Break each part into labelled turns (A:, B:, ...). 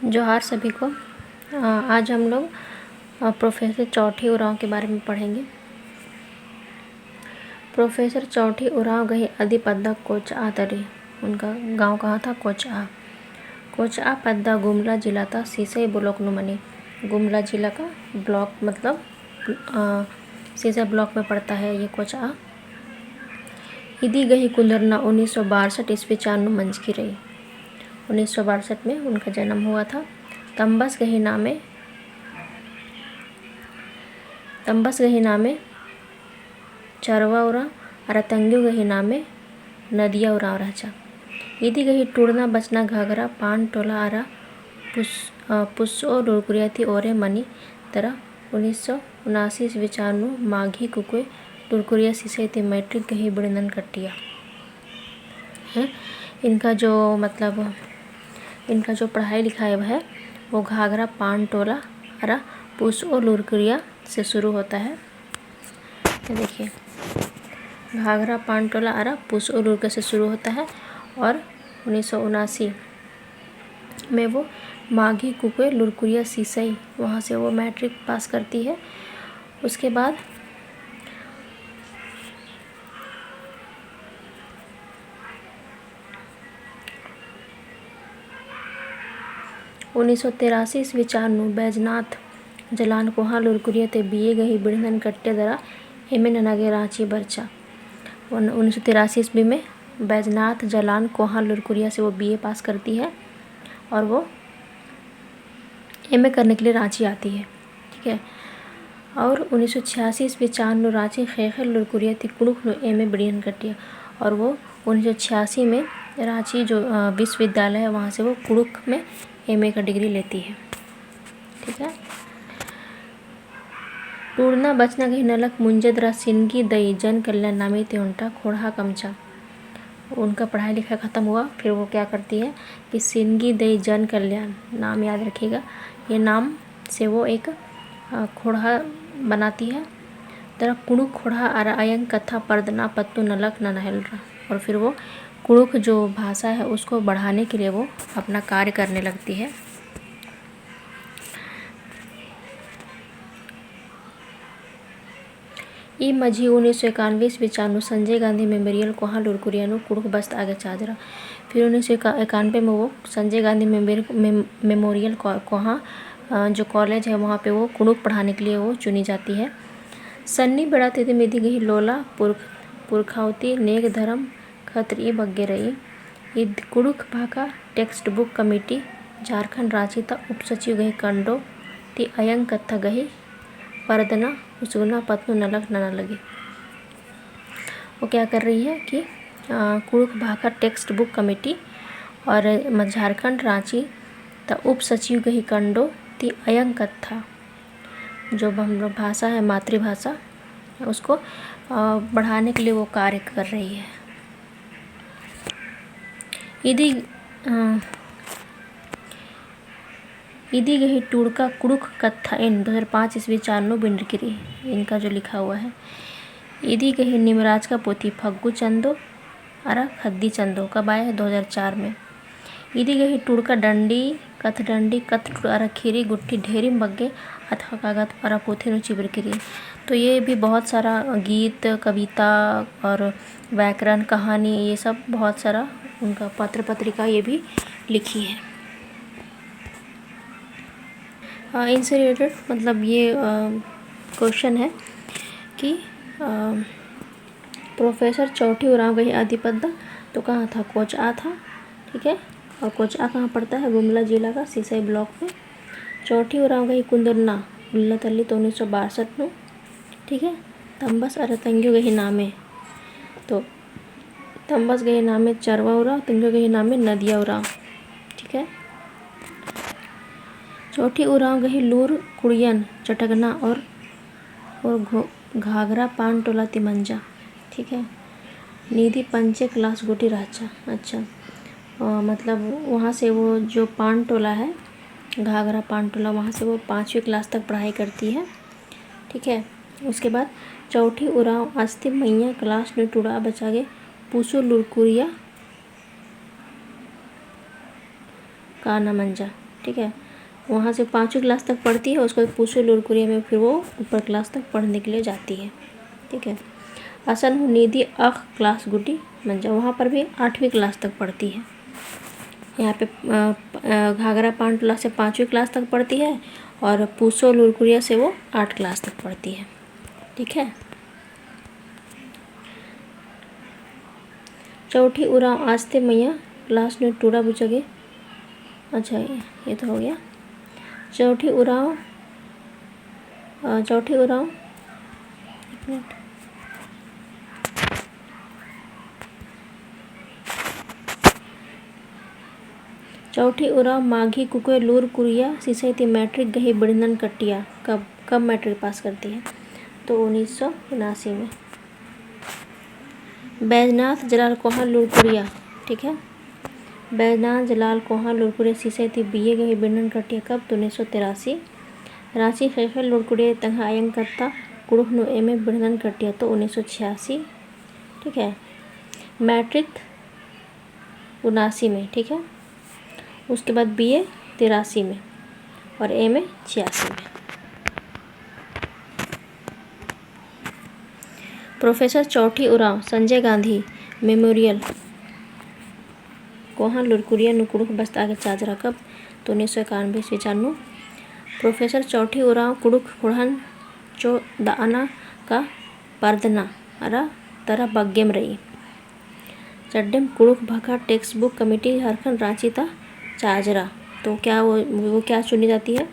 A: जोहार सभी को। आज हम लोग प्रोफेसर चौठी उरांव के बारे में पढ़ेंगे। प्रोफेसर चौठी उरांव गही आदि पद्दा कोचआ तरी। उनका गांव कहाँ था? कोचआ। कोचआ पद्दा गुमला जिला था सीसई ब्लॉक नुमनी। गुमला जिला का ब्लॉक मतलब सीसई ब्लॉक में पड़ता है ये कोचआ। इदी गही कुंदरना 1962 ईस्वी चांदू मंझ की रही। 1962 में उनका जन्म हुआ था। तंबस गही नामे चरवा उरा अरतंग्यू गही नामे नदिया उरा रहचा। इदी गही टूड़ना बचना घाघरा पान टोला आरा पुस्सो डुरकुरिया थी ओरे मनी तरह 1979 ईस्वी चांदू माघी कुकुए डुरकुरिया सिसई थी मैट्रिक गही बिड़नन कट्टिया है। इनका जो पढ़ाई लिखाई है वो घाघरा पान टोला अरा पुस्सो डुरकुरिया से शुरू होता है। तो देखिए घाघरा पान टोला अरा पुस्सो डुरकुरिया से शुरू होता है और 1979 में वो माघी कुकुए लुरकुरिया सिसई वहाँ से वो मैट्रिक पास करती है। उसके बाद 1983 ईस्वी चांदू बैजनाथ जलान कोहा लुरकुरिया ते बीए गही बिड़नन कट्टे दरा एम ननागे रांची बरचा। 1983 ईस्वी में बैजनाथ जलान कोहा लुरकुरिया से वो बीए पास करती है और वो एमए करने के लिए रांची आती है। ठीक है। और 1986 ईस्वी चांदू रांची खेखर लुरकुरिया थी कुड़ुख एमए बिड़ियन कट्टिया और वो 1986 में रांची जो विश्वविद्यालय है वहाँ से वो कुड़ुख में एमए का डिग्री लेती है। ठीक है। टूड़ना बचना गही नलक मुंजदरा सिनगी दई जन कल्याण नामी त्योंटा खोड़ा कमचा। उनका पढ़ाई लिखाई ख़त्म हुआ फिर वो क्या करती है कि सिनगी दई जन कल्याण नाम याद रखिएगा। ये नाम से वो एक खोड़ा बनाती है। तरह कुड़ुक खोड़ा अयंग कथा पर्दना पत्तु नलक न नहलरा और फिर वो कुड़ुक जो भाषा है उसको बढ़ाने के लिए वो अपना कार्य करने लगती है। ई मझी 1991 ईस्वी चांदू संजय गांधी मेमोरियल कोहा लुरकुरियानु कुड़ुक बस्त आगे चादरा। फिर 1991 में वो संजय गांधी मेमोरियल कोहा जो कॉलेज है वहाँ पे वो कुड़ुक पढ़ाने के लिए वो चुनी जाती है। सन्नी बेड़ा तिथि मिधि गही लोला पुरखावती नेक धर्म खत्री बग्गे रही। ईद कुड़ुक भाका text book committee Jharkhand Ranchi था उपसचिव गही कंडो ती अयंग कथा गही परदना उसगुना पत्नु नलक न लगी। वो क्या कर रही है कि कुड़ुक भाका टेक्स्ट बुक कमेटी और झारखंड रांची ता उप सचिव गही कंडो ती अयंग कथा जो हम लोग भाषा है मातृभाषा उसको बढ़ाने के लिए वो कार्य कर रही है। इदी गही टूड़का कुड़ुक कथा इन 2005 ईस्वी चांदू बिंडकिरी इनका जो लिखा हुआ है। इदी गही निमराज का पोती फग्गू चंदो अरा खद्दी चंदो कब आया है 2004 में। इदी गही टूड़का डंडी कथ अरा खीरी गुट्ठी ढेरी बग्गे अथवा कागत अरा पोथी चिबरकिरी। तो ये भी बहुत सारा गीत कविता और व्याकरण कहानी ये सब बहुत सारा उनका पत्र पत्रिका ये भी लिखी है। इनसे रिलेटेड मतलब ये क्वेश्चन है कि प्रोफेसर चौठी उरांव गही आदि पद्दा तो कहाँ था? कोचआ था। ठीक है। और कोचआ कहाँ पड़ता है? गुमला जिला का सीसई ब्लॉक में। चौठी उरांव गही कुंदरना उल्ला तल्ली तो 1962 में। ठीक है। तंबस अरतंग्यू गही नामे तो तंबस गही नामे चरवा उरांव तंग्यू गही नामे नदिया उरांव। ठीक है। चौठी उरांव गही लूर कुड़ियन चटगना और घाघरा पान टोला तिमंजा। ठीक है। निधि पंचे क्लास गोटी राचा। अच्छा मतलब वहाँ से वो जो पान टोला है घाघरा पान टोला वहाँ से वो 5वीं क्लास तक पढ़ाई करती है। ठीक है। उसके बाद चौठी उरांव अस्थि मैया क्लास ने टूड़ा बचागे पूसो लुरकुरिया का न मंजा। ठीक है। वहाँ से 5वीं क्लास तक पढ़ती है, उसके बाद पूसो लुरकुरिया में फिर वो ऊपर क्लास तक पढ़ने के लिए जाती है, ठीक है। असन निधि अख क्लास गुटी मंजा, वहाँ पर भी 8वीं क्लास तक पढ़ती है। यहाँ पे घाघरा पांटला से 5वीं क्लास तक पढ़ती है और पूसो लुरकुरिया से वो 8 क्लास तक पढ़ती है, ठीक है। चौथी उराव आस्ते मैया क्लास ने टूरा बुचगे, अच्छा ये तो हो गया। चौथी उराव एक मिनट, चौथी उराव माघी कुके लूर कुरिया सिसैती मैट्रिक गही बिड़नन कटिया, कब मैट्रिक पास करती है? तो 1979 में। बैजनाथ जलाल कोहा लुरकुरिया, ठीक है। बैजनाथ जलाल कोहा लुरकुरिया सिसैती बीए गही बिड़नन कटिया, कब? तो 1983। रांची खैखल लुरकुरिया तंगा आयंग करता कुड़ुख नु एम बिड़नन कटिया, तो 1986, ठीक है। मैट्रिक 79 में, ठीक है। उसके बाद बीए 83 में और एमए 86 में। प्रोफेसर चौथी उराव संजय गांधी मेमोरियल कोहा लुरकुरिया नुकुड़ुक बस्त आगे चाजरा, कब? तो 1991-95। प्रोफेसर चौथी उराव कुड़ुक कुड़हन चो दाना का पर्दना अरा तरा बग्यम रही चड्डम कुड़ुक भाका text book committee Jharkhand Ranchi था चाजरा, तो क्या वो क्या चुनी जाती है?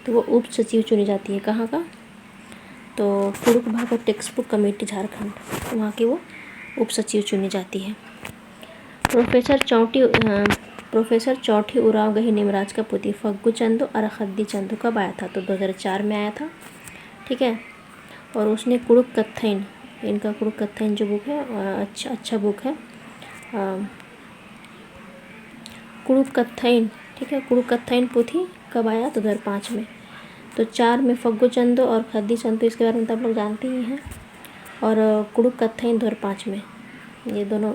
A: तो वो उप सचिव चुनी जाती है, कहाँ का? तो कुड़ुक भाका टेक्स्ट बुक कमेटी झारखंड, वहाँ की वो उप सचिव चुनी जाती है। प्रोफेसर चौथी उराव गही निमराज का पुती फग्गू चंदू और खद्दी चंदू कब आया था? तो 2004 में आया था, ठीक है। और उसने कुड़ुक कत्थैन, इनका कुड़ुक कत्थैन जो बुक है अच्छा बुक है, कुड़ुक कत्थैन, ठीक है। कुड़ुक कत्थैन पोथी कब आया? तो 2005 में। तो 4 में फग्गू चंदो और खद्दी चंदो, इसके बारे में तो आप लोग जानते ही हैं। और कुड़ुक कत्थैन 2005 में। ये दोनों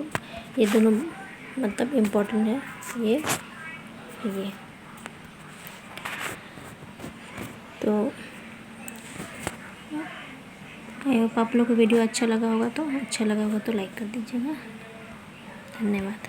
A: मतलब इम्पोर्टेंट है ये। तो आई होप आप लोग को वीडियो अच्छा लगा होगा तो लाइक कर दीजिएगा। धन्यवाद।